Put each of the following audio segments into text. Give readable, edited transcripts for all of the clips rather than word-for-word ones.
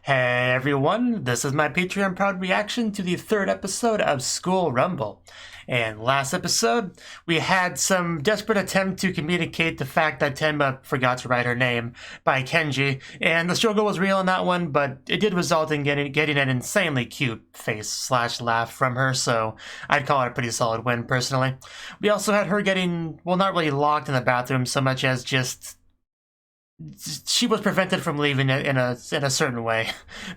Hey everyone, this is my Patreon proud reaction to the third episode of School Rumble. And last episode, we had some desperate attempt to communicate the fact that Tenma forgot to write her name by Kenji, and the struggle was real in that one, but it did result in getting an insanely cute face/laugh from her, so I'd call it a pretty solid win personally. We also had her getting, well, not really locked in the bathroom so much as just she was prevented from leaving it in a certain way,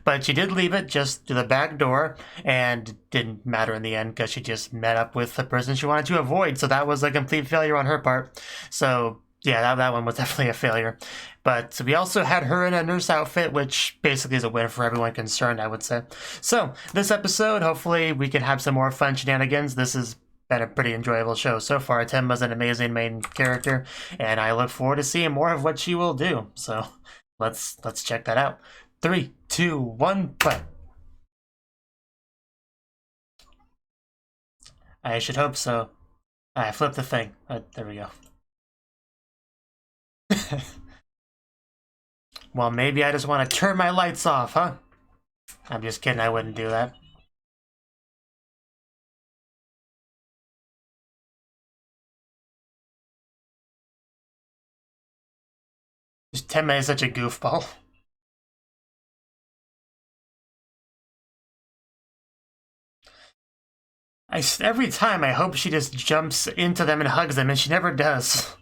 but she did leave it just to the back door, and didn't matter in the end because she just met up with the person she wanted to avoid. So that was a complete failure on her part. So yeah, that one was definitely a failure. But we also had her in a nurse outfit, which basically is a win for everyone concerned, I would say. So this episode, hopefully we can have some more fun shenanigans. This is been a pretty enjoyable show so far. Tenma's an amazing main character, and I look forward to seeing more of what she will do. So let's check that out. 3, 2, 1, play. I should hope so. I flipped the thing. There we go. Well, maybe I just want to turn my lights off, huh? I'm just kidding, I wouldn't do that. Tenma is such a goofball. Every time I hope she just jumps into them and hugs them, and she never does.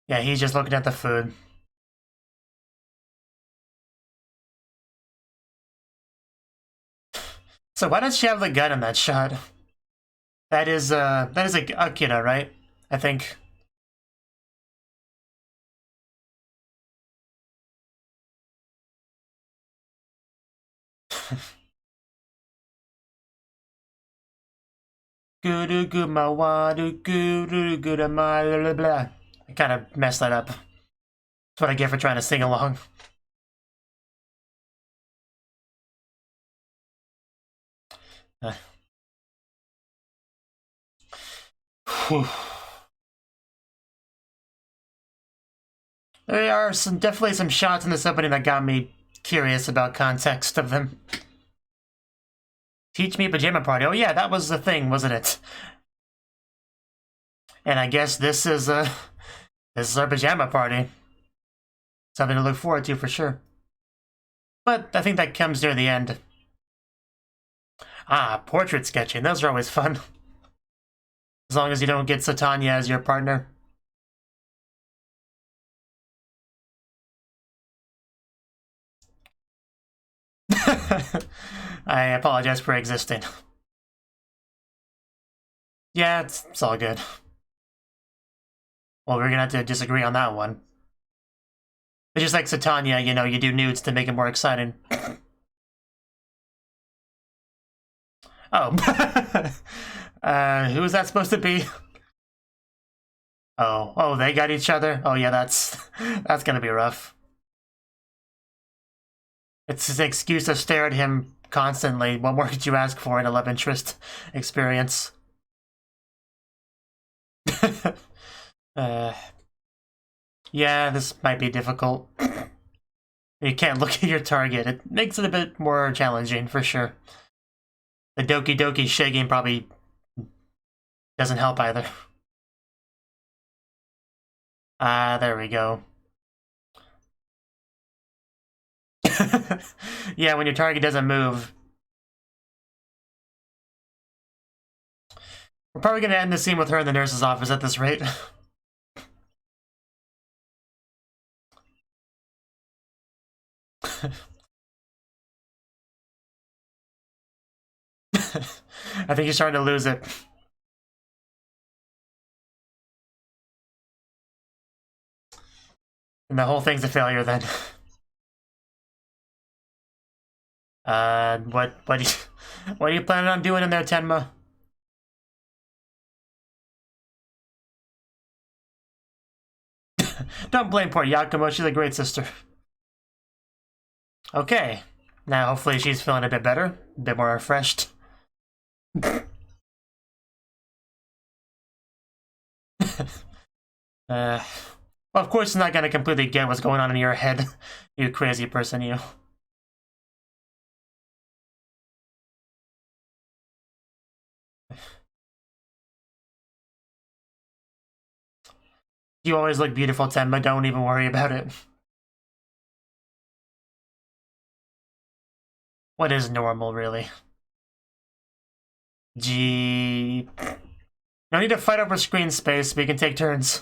Yeah, he's just looking at the food. So why does she have the gun in that shot? That is like Akira, right? I think. I kind of messed that up. That's what I get for trying to sing along. There are definitely some shots in this opening that got me curious about context of them. Teach me Pajama Party. Oh yeah, that was the thing, wasn't it? And I guess this is our Pajama Party. Something to look forward to for sure. But I think that comes near the end. Ah, portrait sketching. Those are always fun. As long as you don't get Satanya as your partner. I apologize for existing. Yeah, it's all good. Well, we're gonna have to disagree on that one. It's just like Satanya, you know, you do nudes to make it more exciting. Oh. Who was that supposed to be? Oh, they got each other? Oh yeah, that's gonna be rough. It's his excuse to stare at him constantly. What more could you ask for in a love interest experience? Yeah, this might be difficult. You can't look at your target. It makes it a bit more challenging, for sure. The Doki Doki shaking probably doesn't help either. There we go. Yeah, when your target doesn't move. We're probably gonna end the scene with her in the nurse's office at this rate. I think he's starting to lose it. And the whole thing's a failure then. What are you planning on doing in there, Tenma? Don't blame poor Yakumo, she's a great sister. Okay, Now, hopefully she's feeling a bit better, a bit more refreshed. Well, of course, you're not gonna completely get what's going on in your head, you crazy person, you. You always look beautiful, Tenma. Don't even worry about it. What is normal, really? Gee. No need to fight over screen space. We can take turns.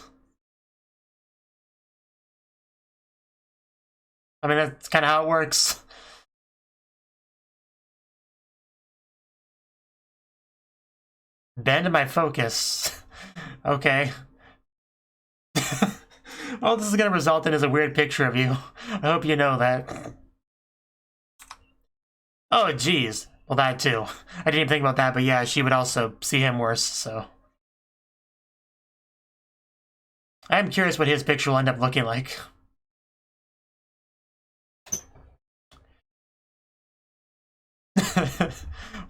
I mean, that's kind of how it works. Bend my focus. Okay. All this is going to result in is a weird picture of you. I hope you know that. Oh, geez. Well, that too. I didn't even think about that, but yeah, she would also see him worse, so. I'm curious what his picture will end up looking like.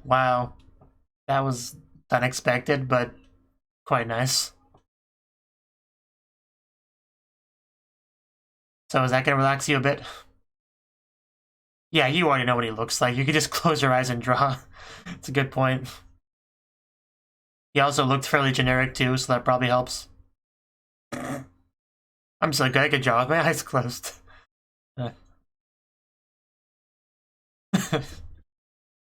Wow. That was unexpected, but quite nice. So is that going to relax you a bit? Yeah, you already know what he looks like. You can just close your eyes and draw. It's a good point. He also looked fairly generic too, so that probably helps. I'm so good, I could draw with my eyes closed.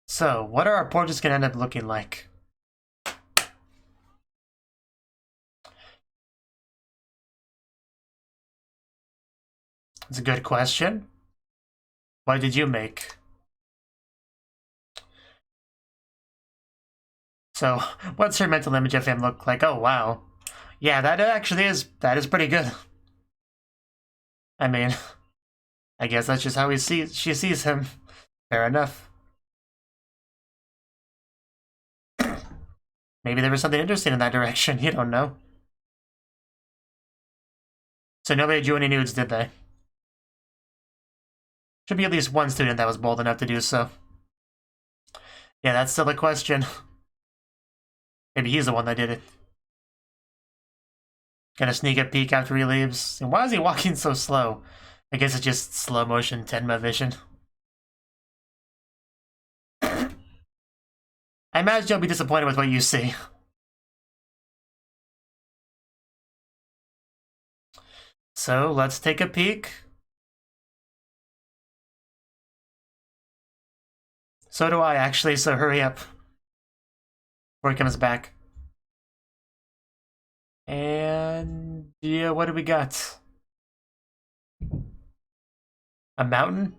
So, what are our portraits gonna end up looking like? It's a good question. What did you make? So, what's her mental image of him look like? Oh, wow. Yeah, that is pretty good. I mean, I guess that's just how she sees him. Fair enough. Maybe there was something interesting in that direction, you don't know. So nobody drew any nudes, did they? Should be at least one student that was bold enough to do so. Yeah, that's still a question. Maybe he's the one that did it. Gonna sneak a peek after he leaves. And why is he walking so slow? I guess it's just slow motion Tenma vision. I imagine you'll be disappointed with what you see. So, let's take a peek. So do I, actually, so hurry up. Before he comes back. And... yeah, what do we got? A mountain?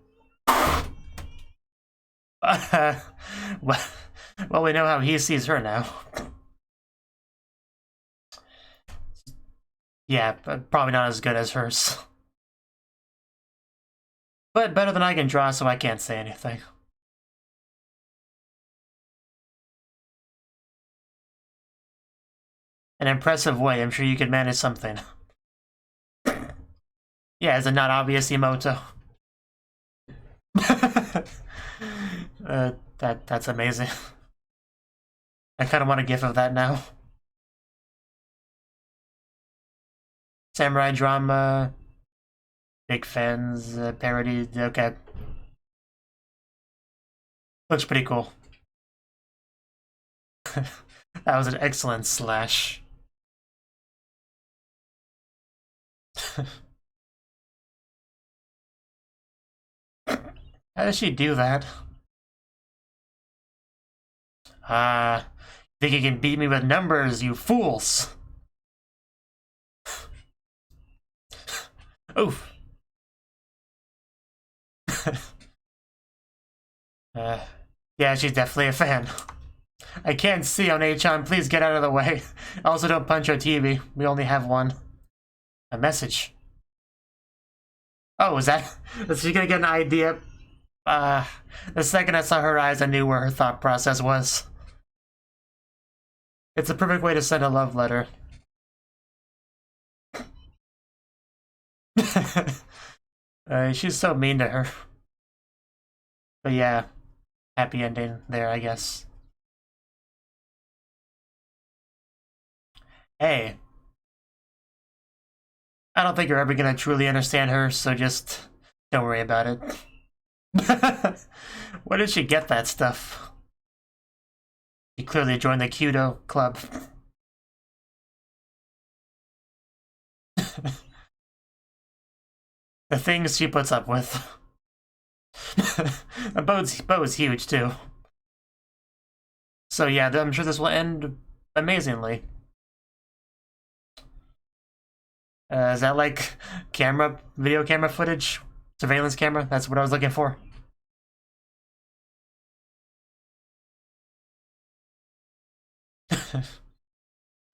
Well, we know how he sees her now. Yeah, but probably not as good as hers. But better than I can draw, so I can't say anything. An impressive way, I'm sure you could manage something. Yeah, is it not obvious, Emoto? That's amazing. I kind of want a gif of that now. Samurai drama, big fans, parody, okay. Looks pretty cool. That was an excellent slash. How does she do that? Think you can beat me with numbers, you fools! Oof. Yeah, she's definitely a fan. I can't see on Achan, please get out of the way. Also, don't punch our TV. We only have one. A message. Oh, is that... is she gonna get an idea? The second I saw her eyes, I knew where her thought process was. It's a perfect way to send a love letter. She's so mean to her. But yeah, happy ending there, I guess. Hey, I don't think you're ever gonna truly understand her, so just don't worry about it. Where did she get that stuff? She clearly joined the Kyuu club. The things she puts up with. The bow's huge, too. So yeah, I'm sure this will end amazingly. Is that like video camera footage? Surveillance camera? That's what I was looking for.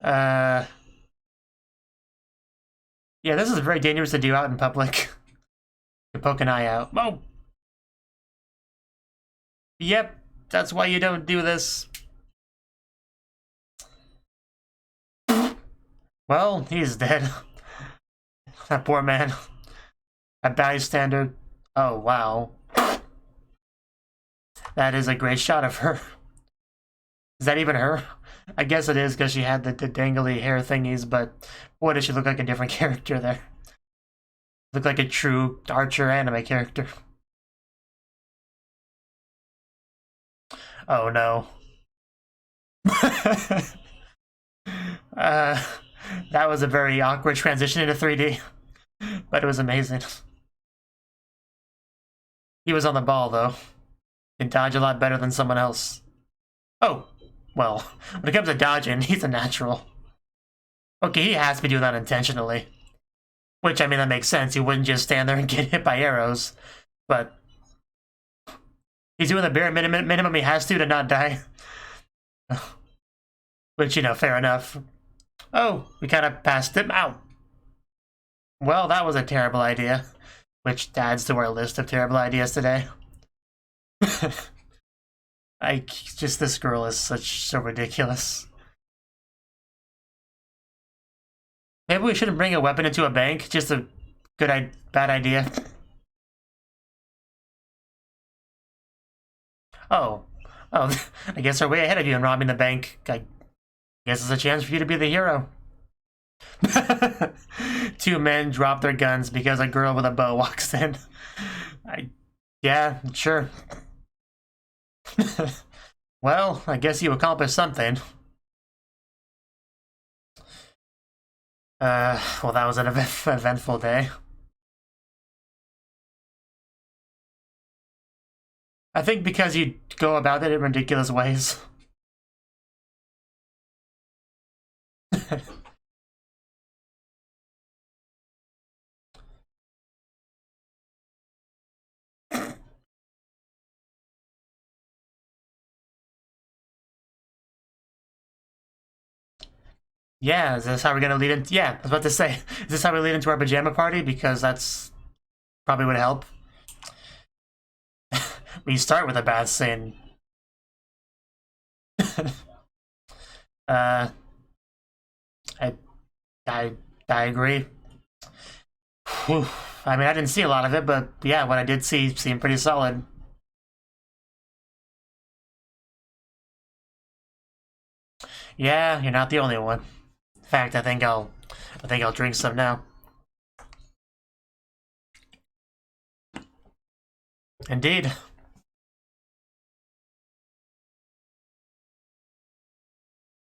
uh, yeah, this is very dangerous to do out in public. To poke an eye out. Oh! Yep, that's why you don't do this. Well, he's dead. That poor man. A bystander. Oh, wow. That is a great shot of her. Is that even her? I guess it is because she had the dangly hair thingies, but boy, does she look like a different character there. Look like a true Archer anime character. Oh no. That was a very awkward transition into 3D, but it was amazing. He was on the ball though. Can dodge a lot better than someone else. Oh, well, when it comes to dodging, he's a natural. Okay, he has to be doing that intentionally. Which, I mean, that makes sense. He wouldn't just stand there and get hit by arrows. But he's doing the bare minimum he has to not die. Which, you know, fair enough. Oh, we kind of passed him out. Well, that was a terrible idea. Which adds to our list of terrible ideas today. This girl is so ridiculous. Maybe we shouldn't bring a weapon into a bank. Just a bad idea. Oh, I guess we're way ahead of you in robbing the bank. I guess it's a chance for you to be the hero. 2 men drop their guns because a girl with a bow walks in. Yeah, sure. Well, I guess you accomplished something. Well, that was an eventful day. I think because you go about it in ridiculous ways. Yeah, is this how we're gonna lead into? Yeah, I was about to say, is this how we lead into our pajama party? Because that's probably would help. We start with a bad scene. uh, I, I agree. Whew. I mean, I didn't see a lot of it, but yeah, what I did see seemed pretty solid. Yeah, you're not the only one. In fact, I think I'll drink some now. Indeed.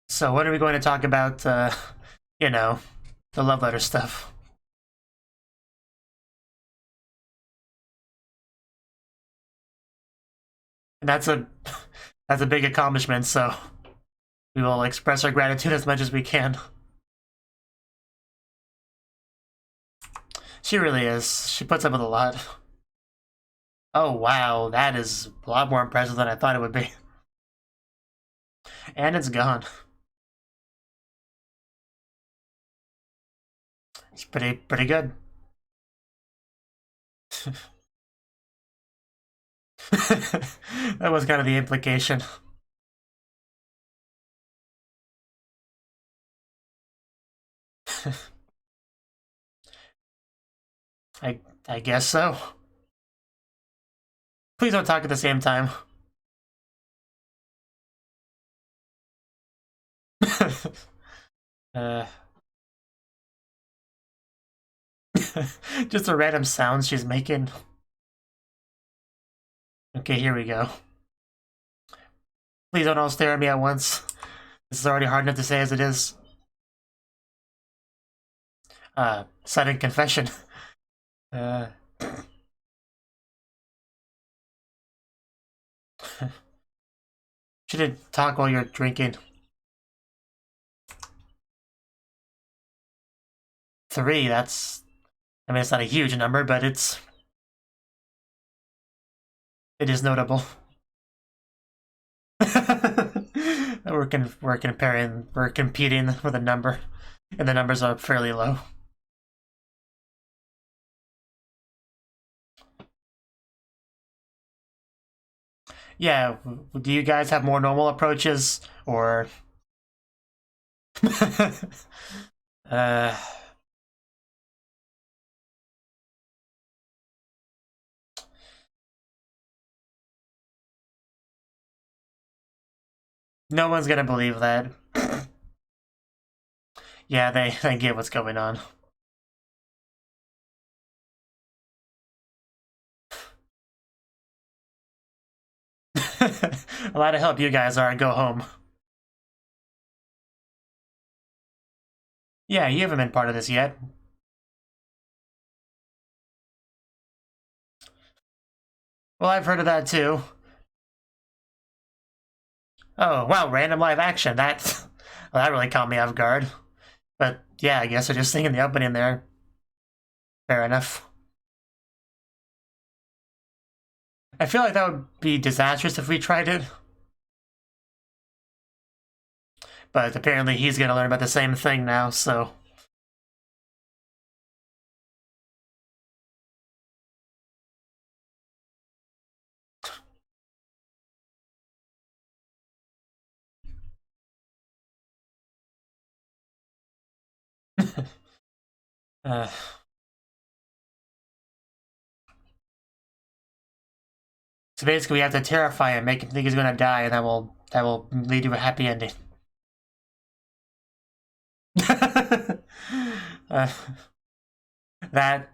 So, what are we going to talk about? You know, the love letter stuff. And that's a big accomplishment. So, we will express our gratitude as much as we can. She really is. She puts up with a lot. Oh wow, that is a lot more impressive than I thought it would be. And it's gone. It's pretty good. That was kind of the implication. I guess so. Please don't talk at the same time. Just the random sounds she's making. Okay, here we go. Please don't all stare at me at once. This is already hard enough to say as it is. Sudden confession. Shouldn't talk while you're drinking. 3, that's... I mean, it's not a huge number, but it is notable. we're competing with a number, and the numbers are fairly low. Yeah, do you guys have more normal approaches, or... No one's gonna believe that. Yeah, they get what's going on. A lot of help you guys are, and go home. Yeah, you haven't been part of this yet. Well, I've heard of that too. Oh, wow, random live action. Well, that really caught me off guard. But yeah, I guess they're just singing the opening there. Fair enough. I feel like that would be disastrous if we tried it. But apparently he's gonna learn about the same thing now, so... So basically we have to terrify him, make him think he's gonna die, and that will lead to a happy ending. That...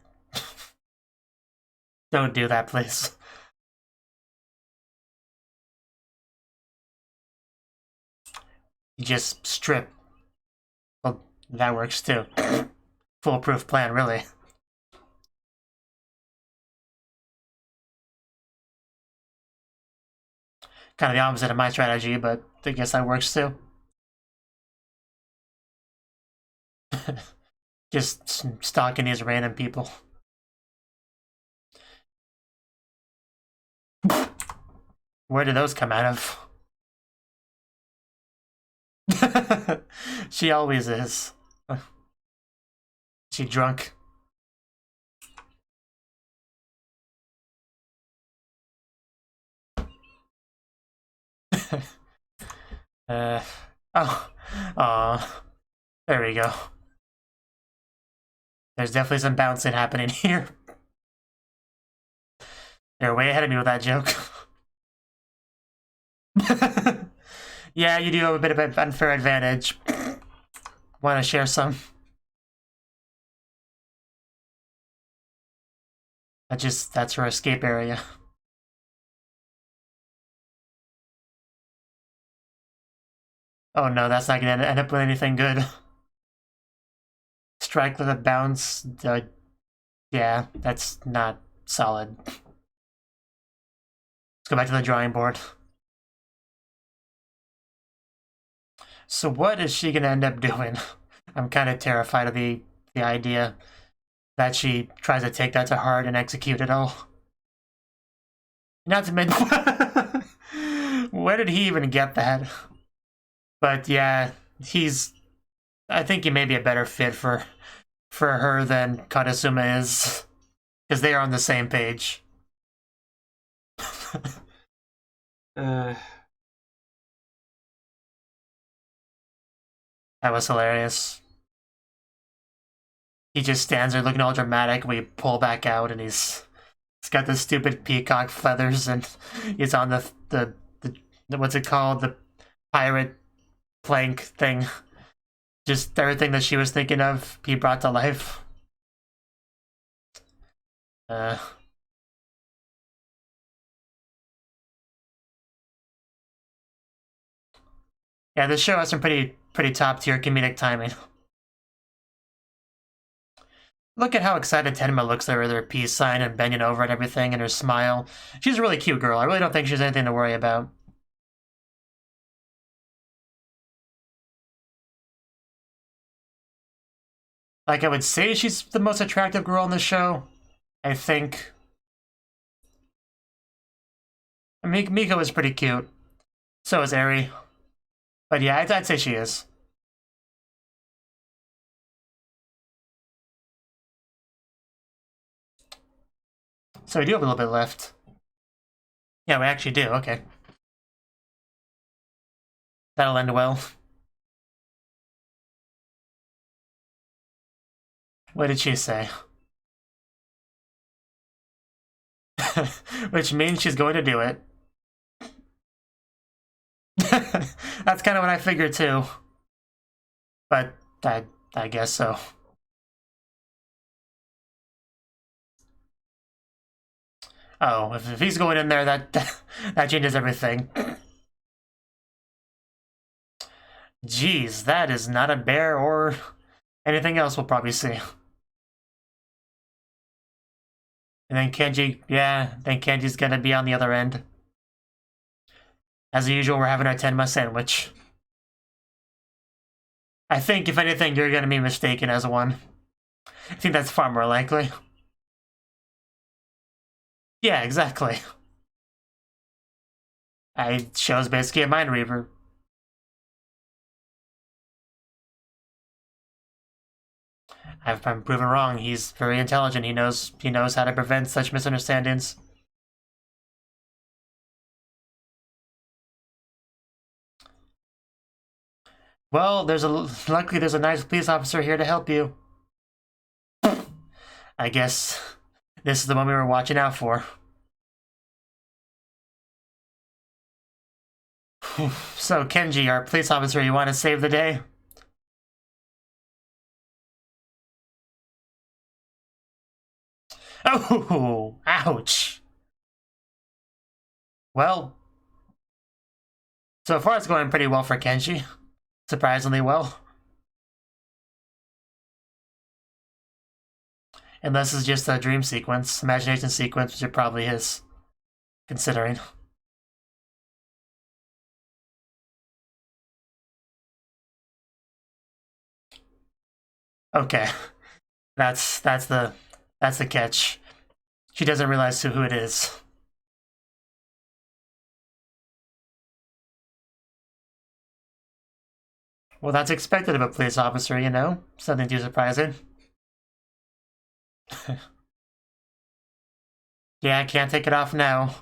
Don't do that, please. You just strip. Well, that works too. Foolproof plan, really. Kind of the opposite of my strategy, but I guess that works too. Just stalking these random people. Where did those come out of? She always is. She drunk? Oh, there we go. There's definitely some bouncing happening here. They're way ahead of me with that joke. Yeah, you do have a bit of an unfair advantage. Want to share some? That's her escape area. Oh no, that's not gonna end up with anything good. Strike with a bounce. Yeah, that's not solid. Let's go back to the drawing board. So what is she gonna end up doing? I'm kind of terrified of the idea that she tries to take that to heart and execute it all. Not to mention, where did he even get that? But yeah, I think he may be a better fit for her than Kadasuma is, because they are on the same page. That was hilarious. He just stands there looking all dramatic. We pull back out, and he's It's got the stupid peacock feathers, and he's on the what's it called? The pirate plank thing. Just everything that she was thinking of, he brought to life. Yeah, this show has some pretty top tier comedic timing. Look at how excited Tenma looks there with her peace sign and bending over and everything, and her smile. She's a really cute girl. I really don't think she's anything to worry about. Like, I would say she's the most attractive girl in the show. I think. Miko is pretty cute. So is Eri. But yeah, I'd say she is. So we do have a little bit left. Yeah, we actually do. Okay. That'll end well. What did she say? Which means she's going to do it. That's kind of what I figured too. But I guess so. Oh, if he's going in there, that changes everything. Jeez, that is not a bear or anything else we'll probably see. And then Kenji, yeah, then Kenji's gonna be on the other end. As usual, we're having our Tenma sandwich. I think, if anything, you're gonna be mistaken as one. I think that's far more likely. Yeah, exactly. Show's basically a mind reader. I've been proven wrong. He's very intelligent. He knows how to prevent such misunderstandings. Well, luckily there's a nice police officer here to help you. I guess this is the one we were watching out for. So, Kenji, our police officer, you want to save the day? Oh, ouch. Well, so far it's going pretty well for Kenji. Surprisingly well. And this is just a dream sequence, imagination sequence, which it probably is, considering. Okay, that's the catch. She doesn't realize who it is. Well, that's expected of a police officer, you know? Something too surprising. Yeah, I can't take it off now.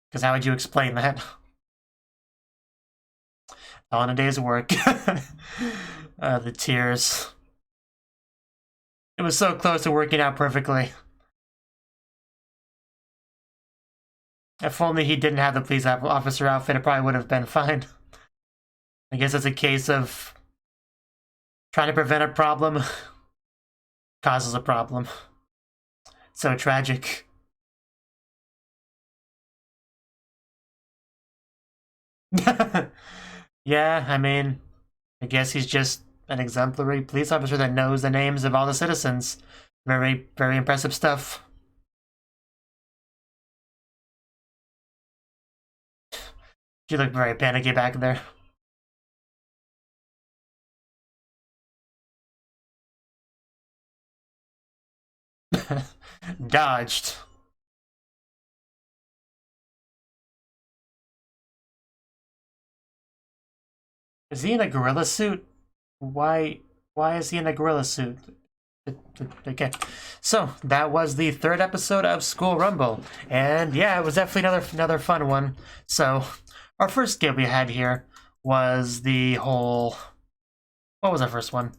Because how would you explain that? All in a day's work. The tears. It was so close to working out perfectly. If only he didn't have the police officer outfit, it probably would have been fine. I guess it's a case of trying to prevent a problem causes a problem. So tragic. Yeah, I mean, I guess he's just an exemplary police officer that knows the names of all the citizens. Very, very impressive stuff. You look very panicky back there. Dodged. Is he in a gorilla suit? Why is he in a gorilla suit? Okay, so that was the third episode of School Rumble, and yeah, it was definitely another fun one. So our first game we had here was the whole. What was our first one?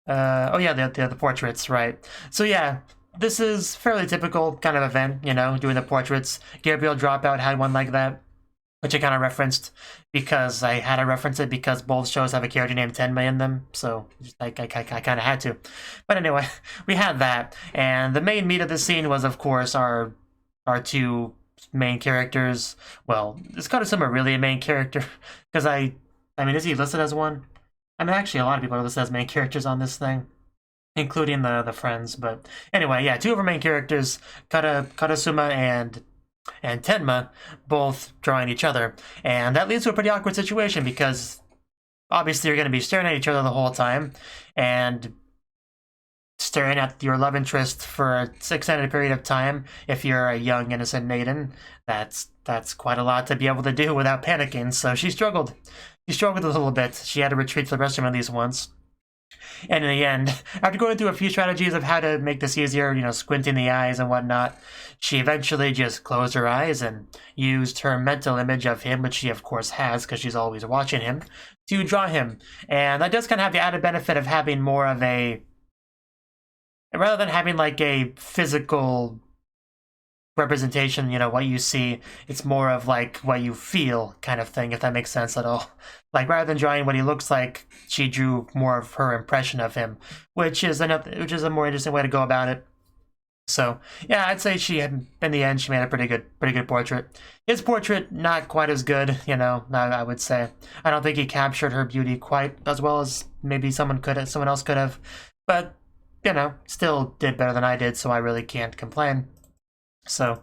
Oh yeah, the portraits, right? So yeah, this is fairly typical kind of event, you know, doing the portraits. Gabriel Dropout had one like that, which I kind of referenced because I had to reference it because both shows have a character named Tenma in them, so I kind of had to. But anyway, we had that, and the main meat of the scene was, of course, our two main characters. Well, is Karasuma really a main character? Because I mean, is he listed as one? I mean, actually, a lot of people are listed as main characters on this thing, including the friends. But anyway, yeah, two of our main characters, Karasuma and Tenma, both drawing each other, and that leads to a pretty awkward situation because obviously you're going to be staring at each other the whole time and staring at your love interest for an extended period of time. If you're a young innocent maiden, that's quite a lot to be able to do without panicking. So she struggled a little bit. She had to retreat for the rest of these once. And in the end, after going through a few strategies of how to make this easier, you know, squinting the eyes and whatnot, she eventually just closed her eyes and used her mental image of him, which she of course has because she's always watching him, to draw him. And that does kind of have the added benefit of having more of a, rather than having like a physical representation, you know, what you see, it's more of like what you feel kind of thing, if that makes sense at all. Like, rather than drawing what he looks like, she drew more of her impression of him, which is a more interesting way to go about it. So yeah, I'd say in the end, she made a pretty good portrait. His portrait, not quite as good, you know, I would say. I don't think he captured her beauty quite as well as maybe someone else could have, but you know, still did better than I did, so I really can't complain. So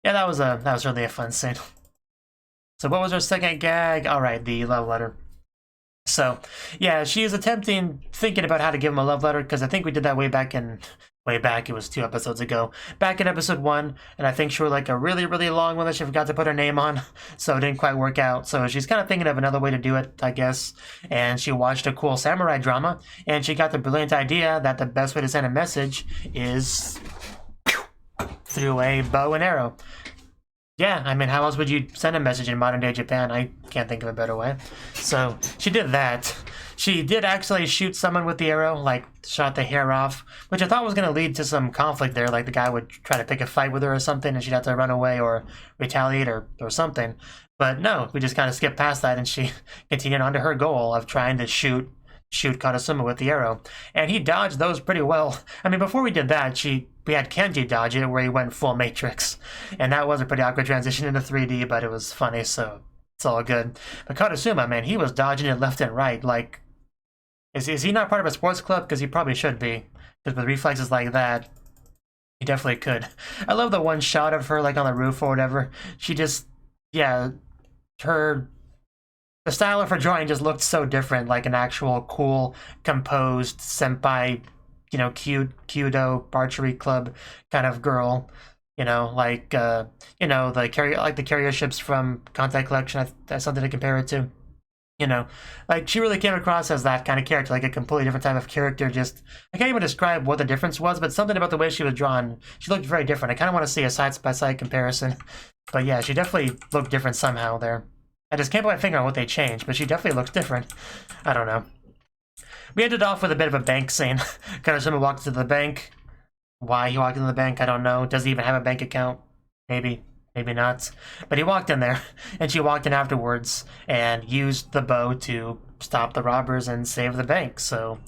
yeah, that was really a fun scene. So what was our second gag? All right, the love letter. So yeah, she is thinking about how to give him a love letter, because I think we did that way back, it was 2 episodes ago. Back in episode 1, and I think she was like a really, really long one that she forgot to put her name on, so it didn't quite work out. So she's kind of thinking of another way to do it, I guess. And she watched a cool samurai drama, and she got the brilliant idea that the best way to send a message is through a bow and arrow. Yeah, I mean, how else would you send a message in modern day Japan? I can't think of a better way. So she did that. She did actually shoot someone with the arrow, like shot the hair off, which I thought was going to lead to some conflict there, like the guy would try to pick a fight with her or something and she'd have to run away or retaliate or something. But no, we just kind of skipped past that and she continued on to her goal of trying to shoot Karasuma with the arrow. And he dodged those pretty well. I mean, before we did that, we had Kenji dodge it where he went full Matrix. And that was a pretty awkward transition into 3D, but it was funny, so it's all good. But Karasuma, man, he was dodging it left and right. Like, is he not part of a sports club? Because he probably should be. Because with reflexes like that, he definitely could. I love the one shot of her, like, on the roof or whatever. She just, yeah, the style of her drawing just looked so different, like an actual cool, composed, senpai, you know, Kyudo archery club kind of girl. You know, like, you know, the carrier ships from Contact Collection. That's something to compare it to. You know, like, she really came across as that kind of character, like a completely different type of character. Just, I can't even describe what the difference was, but something about the way she was drawn, she looked very different. I kind of want to see a side-by-side comparison. But yeah, she definitely looked different somehow there. I just can't put my finger on what they changed, but she definitely looks different. I don't know. We ended off with a bit of a bank scene. Karasuma walked into the bank. Why he walked into the bank, I don't know. Does he even have a bank account? Maybe. Maybe not. But he walked in there, and she walked in afterwards and used the bow to stop the robbers and save the bank. So,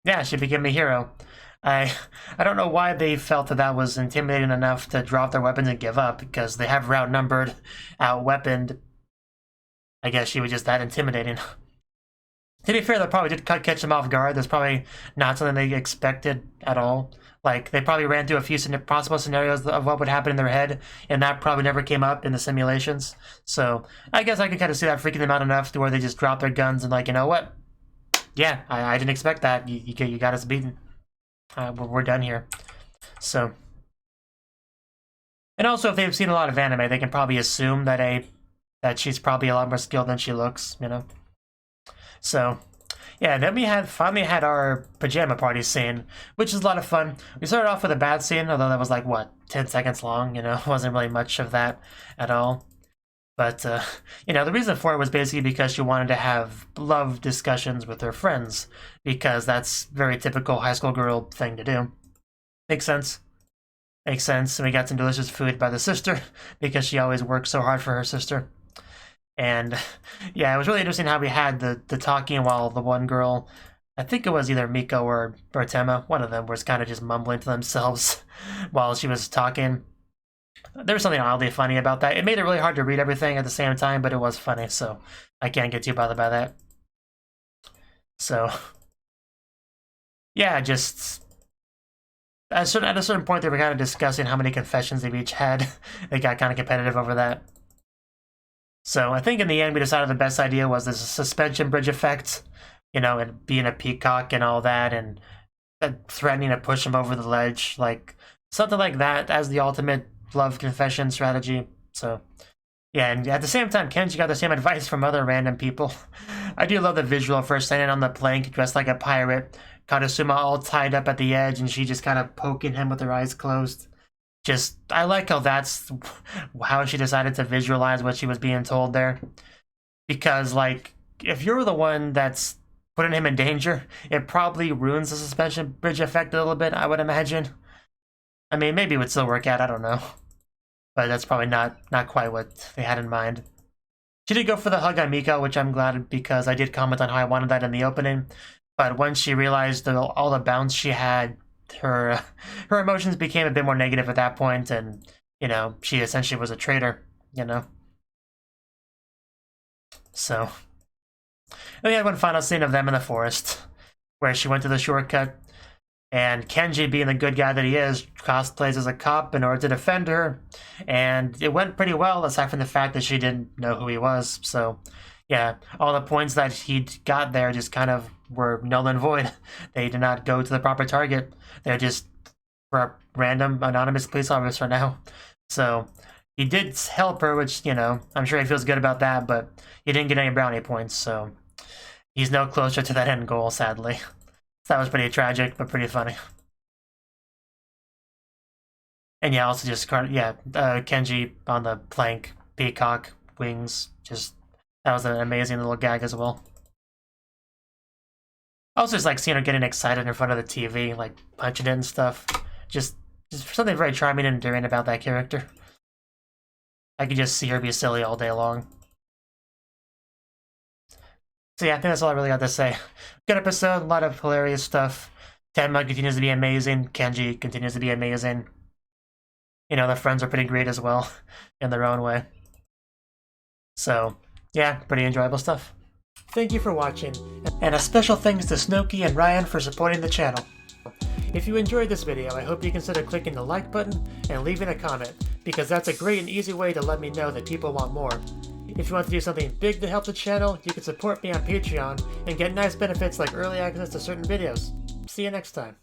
yeah, she became a hero. I don't know why they felt that was intimidating enough to drop their weapons and give up, because they have her outnumbered, out-weaponed. I guess she was just that intimidating. To be fair, that probably did catch them off guard. That's probably not something they expected at all. Like, they probably ran through a few possible scenarios of what would happen in their head, and that probably never came up in the simulations. So, I guess I can kind of see that freaking them out enough to where they just drop their guns and, like, you know what? Yeah, I didn't expect that. You got us beaten. We're done here. So. And also, if they've seen a lot of anime, they can probably assume that she's probably a lot more skilled than she looks, you know? So, yeah, then we finally had our pajama party scene, which is a lot of fun. We started off with a bath scene, although that was like, what, 10 seconds long, you know? Wasn't really much of that at all. But, you know, the reason for it was basically because she wanted to have love discussions with her friends, because that's very typical high school girl thing to do. Makes sense. Makes sense. And we got some delicious food by the sister because she always works so hard for her sister. And yeah, it was really interesting how we had the talking while the one girl, I think it was either Miko or Tema, one of them was kind of just mumbling to themselves while she was talking. There was something oddly funny about that. It made it really hard to read everything at the same time, but it was funny, so I can't get too bothered by that. So, yeah, just at a certain point they were kind of discussing how many confessions they've each had. They got kind of competitive over that. So I think in the end we decided the best idea was this suspension bridge effect, you know, and being a peacock and all that, and threatening to push him over the ledge, like something like that as the ultimate love confession strategy. So yeah, and at the same time Kenji got the same advice from other random people. I do love the visual of her standing on the plank dressed like a pirate, Karasuma all tied up at the edge, and she just kind of poking him with her eyes closed. Just, I like how that's how she decided to visualize what she was being told there. Because, like, if you're the one that's putting him in danger, it probably ruins the suspension bridge effect a little bit, I would imagine. I mean, maybe it would still work out, I don't know. But that's probably not quite what they had in mind. She did go for the hug on Miko, which I'm glad, because I did comment on how I wanted that in the opening. But once she realized all the bounce she had, her emotions became a bit more negative at that point, and, you know, she essentially was a traitor, you know. So, we had one final scene of them in the forest, where she went to the shortcut, and Kenji, being the good guy that he is, cosplays as a cop in order to defend her, and it went pretty well, aside from the fact that she didn't know who he was. So, yeah, all the points that he got there just kind of were null and void. They did not go to the proper target. They're just for a random anonymous police officer now. So he did help her, which, you know, I'm sure he feels good about that, but he didn't get any brownie points, so he's no closer to that end goal, sadly. That was pretty tragic, but pretty funny. And yeah, also just, Kenji on the plank, peacock, wings, just, that was an amazing little gag as well. Also, just like seeing her getting excited in front of the TV, like punching it and stuff. Just something very charming and endearing about that character. I could just see her be silly all day long. So yeah, I think that's all I really got to say. Good episode, a lot of hilarious stuff. Tenma continues to be amazing. Kenji continues to be amazing. You know, the friends are pretty great as well, in their own way. So, yeah, pretty enjoyable stuff. Thank you for watching, and a special thanks to Cnouki and Ryan for supporting the channel. If you enjoyed this video, I hope you consider clicking the like button and leaving a comment, because that's a great and easy way to let me know that people want more. If you want to do something big to help the channel, you can support me on Patreon and get nice benefits like early access to certain videos. See you next time.